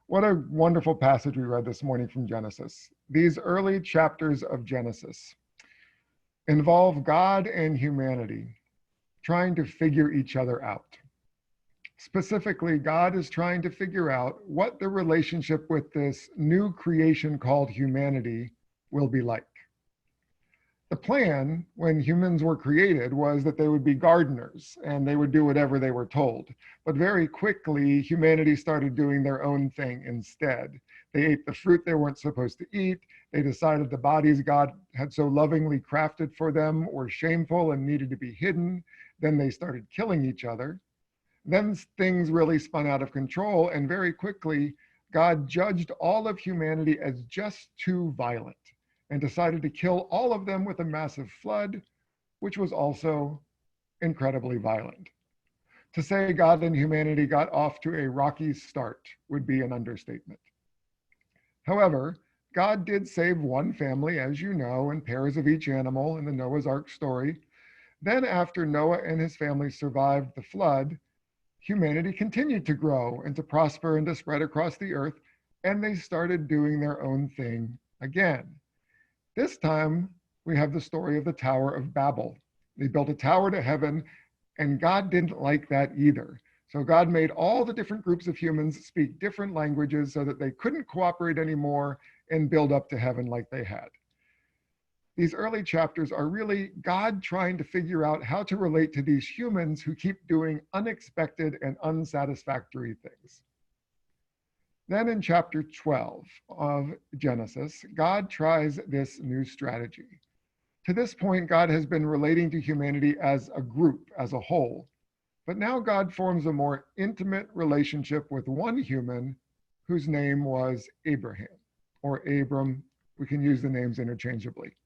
What a wonderful passage we read this morning from Genesis. These early chapters of Genesis involve God and humanity trying to figure each other out. Specifically, God is trying to figure out what the relationship with this new creation called humanity will be like. The plan when humans were created was that they would be gardeners and they would do whatever they were told. But very quickly, humanity started doing their own thing instead. They ate the fruit they weren't supposed to eat. They decided the bodies God had so lovingly crafted for them were shameful and needed to be hidden. Then they started killing each other. Then things really spun out of control, and very quickly, God judged all of humanity as just too violent and decided to kill all of them with a massive flood, which was also incredibly violent. To say God and humanity got off to a rocky start would be an understatement. However, God did save one family, as you know, and pairs of each animal in the Noah's Ark story. Then, after Noah and his family survived the flood, humanity continued to grow and to prosper and to spread across the earth, and they started doing their own thing again. This time, we have the story of the Tower of Babel. They built a tower to heaven, and God didn't like that either. So God made all the different groups of humans speak different languages so that they couldn't cooperate anymore and build up to heaven like they had. These early chapters are really God trying to figure out how to relate to these humans who keep doing unexpected and unsatisfactory things. Then in chapter 12 of Genesis, God tries this new strategy. To this point, God has been relating to humanity as a group, as a whole. But now God forms a more intimate relationship with one human whose name was Abraham, or Abram. We can use the names interchangeably.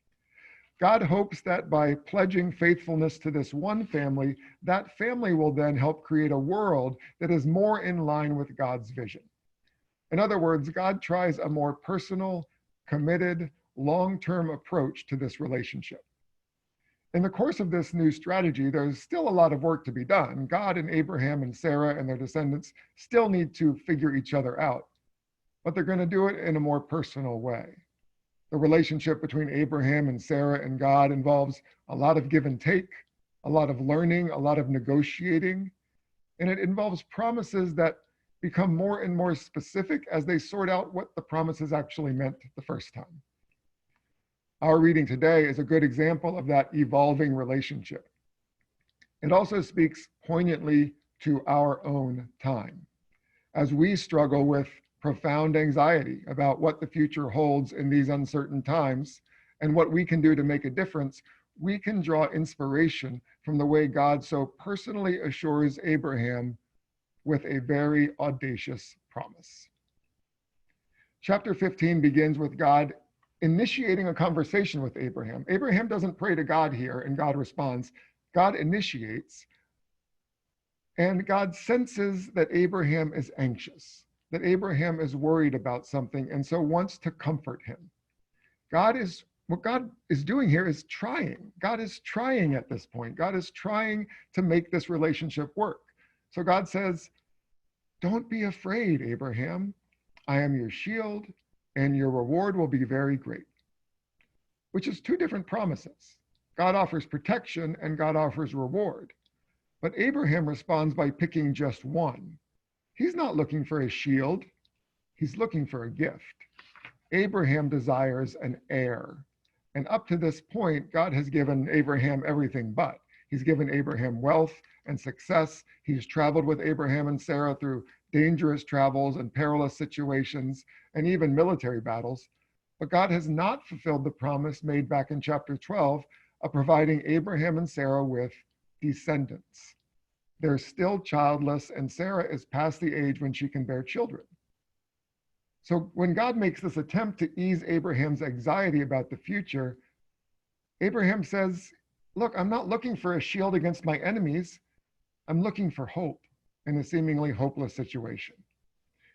God hopes that by pledging faithfulness to this one family, that family will then help create a world that is more in line with God's vision. In other words, God tries a more personal, committed, long-term approach to this relationship. In the course of this new strategy, there's still a lot of work to be done. God and Abraham and Sarah and their descendants still need to figure each other out, but they're going to do it in a more personal way. The relationship between Abraham and Sarah and God involves a lot of give and take, a lot of learning, a lot of negotiating, and it involves promises that become more and more specific as they sort out what the promises actually meant the first time. Our reading today is a good example of that evolving relationship. It also speaks poignantly to our own time. As we struggle with profound anxiety about what the future holds in these uncertain times and what we can do to make a difference, we can draw inspiration from the way God so personally assures Abraham with a very audacious promise. Chapter 15 begins with God initiating a conversation with Abraham. Abraham doesn't pray to God here and God responds. God initiates, and God senses that Abraham is anxious, that Abraham is worried about something and so wants to comfort him. What God is doing here is trying. God is trying at this point. God is trying to make this relationship work. So God says, don't be afraid, Abraham. I am your shield, and your reward will be very great. Which is two different promises. God offers protection and God offers reward. But Abraham responds by picking just one. He's not looking for a shield. He's looking for a gift. Abraham desires an heir. And up to this point, God has given Abraham everything but. He's given Abraham wealth and success. He's traveled with Abraham and Sarah through dangerous travels and perilous situations and even military battles. But God has not fulfilled the promise made back in chapter 12 of providing Abraham and Sarah with descendants. They're still childless, and Sarah is past the age when she can bear children. So when God makes this attempt to ease Abraham's anxiety about the future, Abraham says, look, I'm not looking for a shield against my enemies. I'm looking for hope in a seemingly hopeless situation.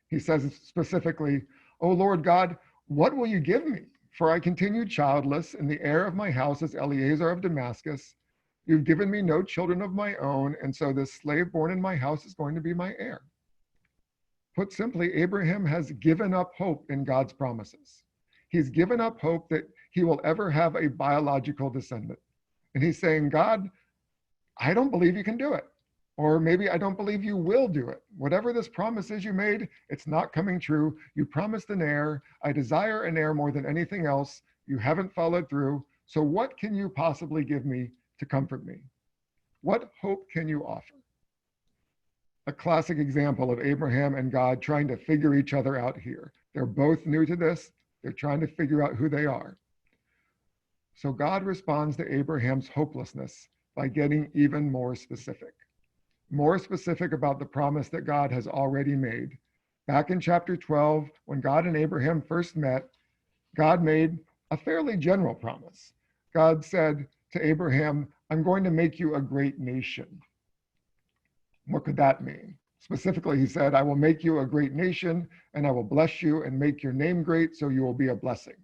He says specifically, "O Lord God, what will you give me? For I continue childless, and the heir of my house is Eliezer of Damascus. You've given me no children of my own, and so this slave born in my house is going to be my heir." Put simply, Abraham has given up hope in God's promises. He's given up hope that he will ever have a biological descendant. And he's saying, God, I don't believe you can do it. Or maybe I don't believe you will do it. Whatever this promise is you made, it's not coming true. You promised an heir. I desire an heir more than anything else. You haven't followed through. So what can you possibly give me to comfort me? What hope can you offer? A classic example of Abraham and God trying to figure each other out here. They're both new to this. They're trying to figure out who they are. So God responds to Abraham's hopelessness by getting even more specific about the promise that God has already made. Back in chapter 12, when God and Abraham first met, God made a fairly general promise. God said to Abraham, I'm going to make you a great nation. What could that mean? Specifically, he said, I will make you a great nation, and I will bless you and make your name great, so you will be a blessing.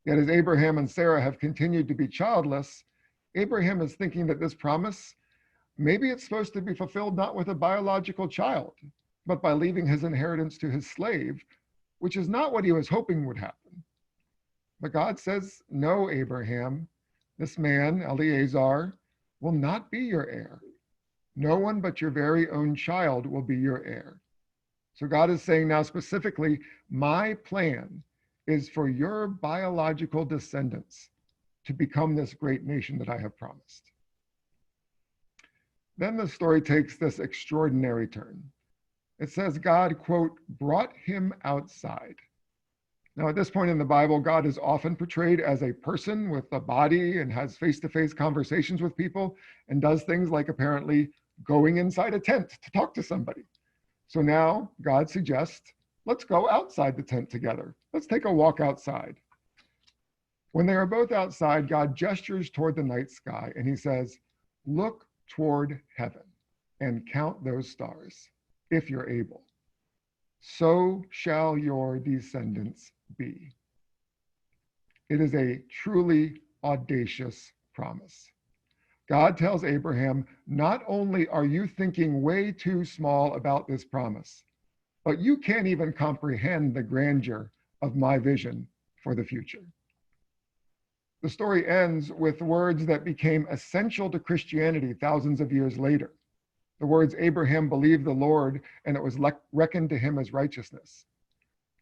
Yet as Abraham and Sarah have continued to be childless, Abraham is thinking that this promise, maybe it's supposed to be fulfilled not with a biological child, but by leaving his inheritance to his slave, which is not what he was hoping would happen. But God says, no, Abraham, this man, Eliezer, will not be your heir. No one but your very own child will be your heir. So God is saying now specifically, my plan is for your biological descendants to become this great nation that I have promised. Then the story takes this extraordinary turn. It says God, quote, brought him outside. Now, at this point in the Bible, God is often portrayed as a person with a body and has face-to-face conversations with people and does things like apparently going inside a tent to talk to somebody. So now God suggests, let's go outside the tent together. Let's take a walk outside. When they are both outside, God gestures toward the night sky and he says, look toward heaven and count those stars, if you're able. So shall your descendants be. It is a truly audacious promise. God tells Abraham, not only are you thinking way too small about this promise, but you can't even comprehend the grandeur of my vision for the future. The story ends with words that became essential to Christianity thousands of years later. The words, Abraham believed the Lord, and it was reckoned to him as righteousness.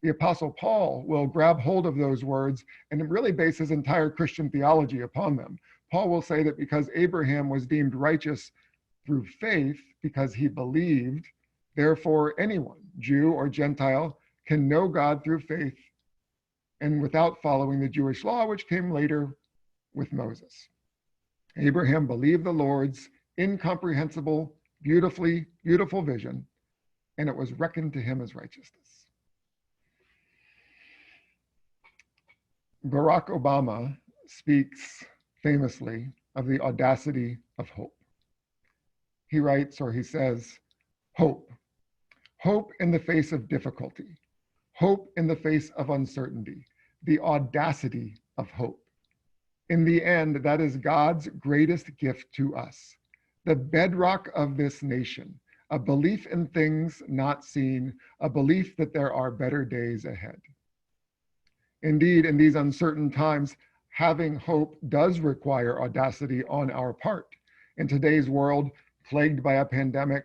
The Apostle Paul will grab hold of those words and really base his entire Christian theology upon them. Paul will say that because Abraham was deemed righteous through faith, because he believed, therefore anyone, Jew or Gentile, can know God through faith and without following the Jewish law, which came later with Moses. Abraham believed the Lord's incomprehensible, beautiful vision, and it was reckoned to him as righteousness. Barack Obama speaks famously of the audacity of hope. He writes, or he says, hope in the face of difficulty, hope in the face of uncertainty, the audacity of hope. In the end, that is God's greatest gift to us, the bedrock of this nation, a belief in things not seen, a belief that there are better days ahead. Indeed, in these uncertain times, having hope does require audacity on our part. In today's world, plagued by a pandemic,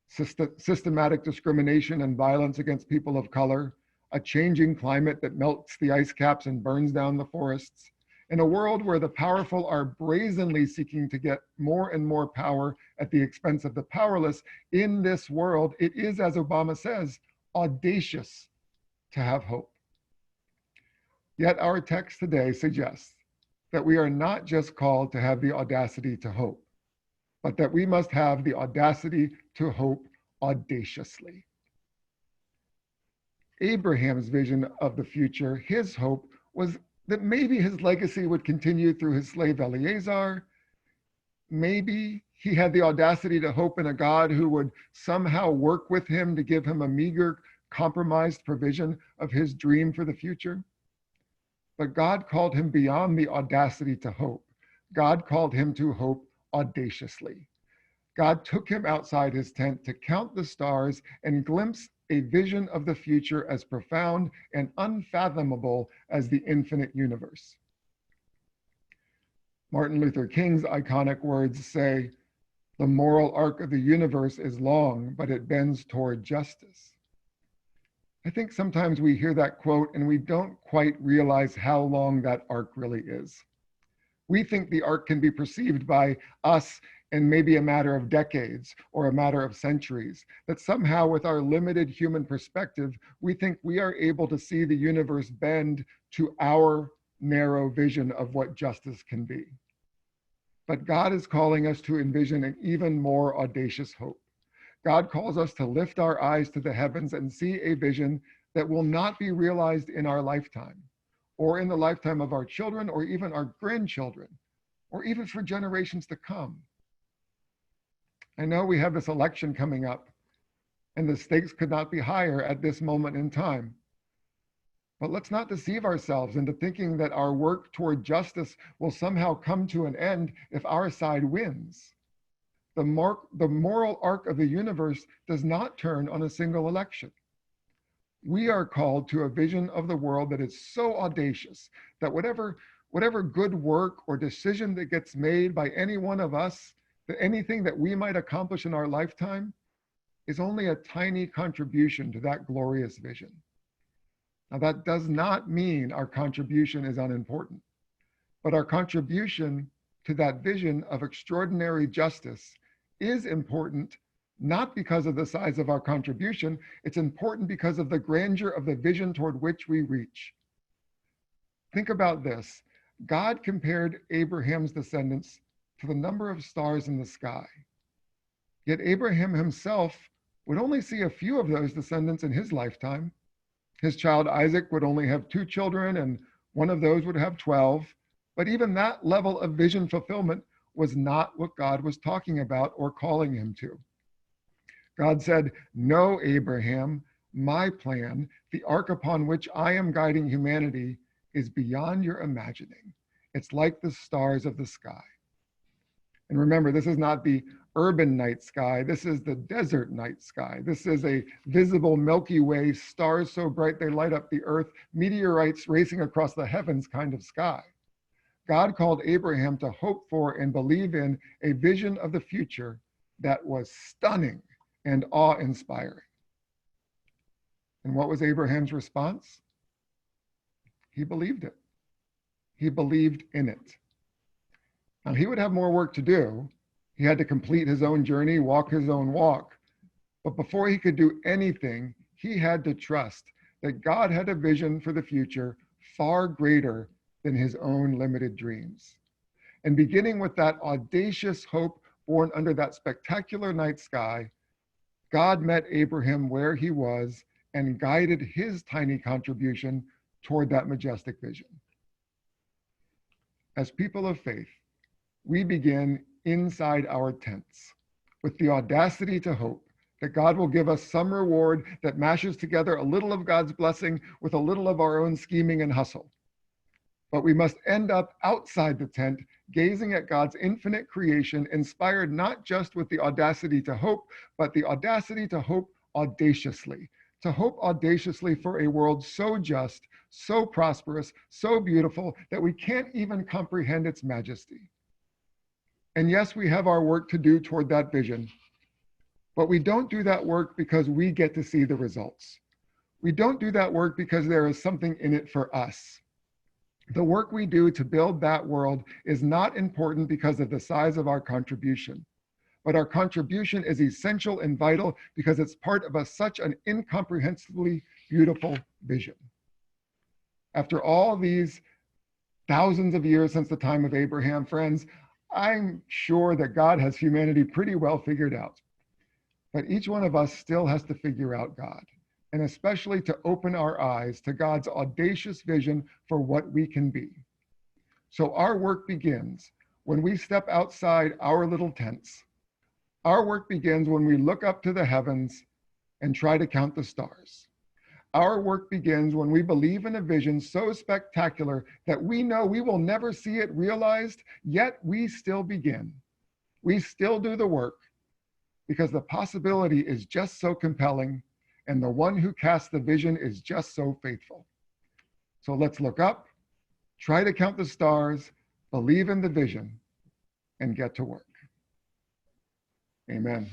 systematic discrimination and violence against people of color, a changing climate that melts the ice caps and burns down the forests, in a world where the powerful are brazenly seeking to get more and more power at the expense of the powerless, in this world, it is, as Obama says, audacious to have hope. Yet our text today suggests that we are not just called to have the audacity to hope, but that we must have the audacity to hope audaciously. Abraham's vision of the future, his hope, was that maybe his legacy would continue through his slave Eliezer. Maybe he had the audacity to hope in a God who would somehow work with him to give him a meager, compromised provision of his dream for the future. But God called him beyond the audacity to hope. God called him to hope audaciously. God took him outside his tent to count the stars and glimpse a vision of the future as profound and unfathomable as the infinite universe. Martin Luther King's iconic words say, "The moral arc of the universe is long, but it bends toward justice." I think sometimes we hear that quote and we don't quite realize how long that arc really is. We think the arc can be perceived by us in maybe a matter of decades or a matter of centuries, that somehow with our limited human perspective, we think we are able to see the universe bend to our narrow vision of what justice can be. But God is calling us to envision an even more audacious hope. God calls us to lift our eyes to the heavens and see a vision that will not be realized in our lifetime, or in the lifetime of our children, or even our grandchildren, or even for generations to come. I know we have this election coming up, and the stakes could not be higher at this moment in time. But let's not deceive ourselves into thinking that our work toward justice will somehow come to an end if our side wins. The moral arc of the universe does not turn on a single election. We are called to a vision of the world that is so audacious that whatever good work or decision that gets made by any one of us, that anything that we might accomplish in our lifetime is only a tiny contribution to that glorious vision. Now, that does not mean our contribution is unimportant, but our contribution to that vision of extraordinary justice is important, not because of the size of our contribution. It's important because of the grandeur of the vision toward which we reach. Think about this. God compared Abraham's descendants to the number of stars in the sky. Yet Abraham himself would only see a few of those descendants in his lifetime. His child Isaac would only have 2 children, and one of those would have 12. But even that level of vision fulfillment was not what God was talking about or calling him to. God said, "No, Abraham, my plan, the arc upon which I am guiding humanity, is beyond your imagining. It's like the stars of the sky." And remember, this is not the urban night sky. This is the desert night sky. This is a visible Milky Way, stars so bright they light up the earth, meteorites racing across the heavens kind of sky. God called Abraham to hope for and believe in a vision of the future that was stunning and awe-inspiring. And what was Abraham's response? He believed it. He believed in it. Now, he would have more work to do. He had to complete his own journey, walk his own walk. But before he could do anything, he had to trust that God had a vision for the future far greater than his own limited dreams. And beginning with that audacious hope born under that spectacular night sky, God met Abraham where he was and guided his tiny contribution toward that majestic vision. As people of faith, we begin inside our tents with the audacity to hope that God will give us some reward that mashes together a little of God's blessing with a little of our own scheming and hustle. But we must end up outside the tent, gazing at God's infinite creation, inspired not just with the audacity to hope, but the audacity to hope audaciously for a world so just, so prosperous, so beautiful that we can't even comprehend its majesty. And yes, we have our work to do toward that vision, but we don't do that work because we get to see the results. We don't do that work because there is something in it for us. The work we do to build that world is not important because of the size of our contribution, but our contribution is essential and vital because it's part of such an incomprehensibly beautiful vision. After all these thousands of years since the time of Abraham, friends, I'm sure that God has humanity pretty well figured out. But each one of us still has to figure out God, and especially to open our eyes to God's audacious vision for what we can be. So our work begins when we step outside our little tents. Our work begins when we look up to the heavens and try to count the stars. Our work begins when we believe in a vision so spectacular that we know we will never see it realized, yet we still begin. We still do the work because the possibility is just so compelling and the one who casts the vision is just so faithful. So let's look up, try to count the stars, believe in the vision, and get to work. Amen.